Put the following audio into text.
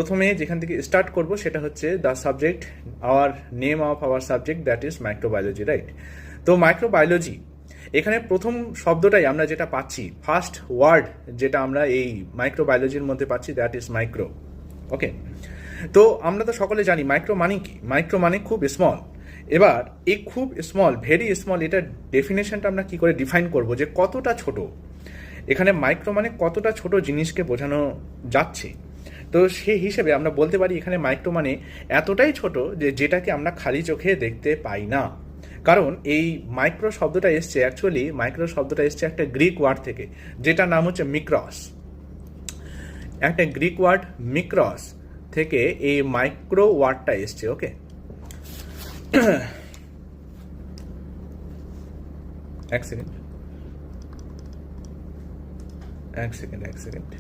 প্রথমে যেখান থেকে স্টার্ট করব সেটা হচ্ছে the subject, hour name of our subject, that is microbiology, right? তো মাইক্রোবায়োলজি, এখানে প্রথম শব্দটাই আমরা যেটা পাচ্ছি, ফার্স্ট ওয়ার্ড যেটা আমরা এই মাইক্রোবায়োলজির মধ্যে পাচ্ছি, দ্যাট ইজ মাইক্রো। ওকে, তো আমরা তো সকলে জানি মাইক্রো মানে কি। মাইক্রো মানে খুব স্মল। এবার এই খুব স্মল, ভেরি স্মল, এটার ডেফিনেশনটা আমরা কি করে ডিফাইন করব যে কতটা ছোট। এখানে মাইক্রো মানে কতটা ছোট জিনিসকে বোঝানো যাচ্ছে। তো সেই হিসেবে আমরা বলতে পারি এখানে মাইক্রো মানে এতটাই ছোট যে যেটাকে আমরা খালি চোখে দেখতে পাই না। কারণ এই মাইক্রো শব্দটা এসছে, অ্যাকচুয়ালি মাইক্রো শব্দটা এসছে একটা গ্রিক ওয়ার্ড থেকে, যেটার নাম হচ্ছে মিক্রস। একটা গ্রিক ওয়ার্ড মিক্রস থেকে এই মাইক্রো ওয়ার্ডটা এসছে। ওকে, এক সেকেন্ড।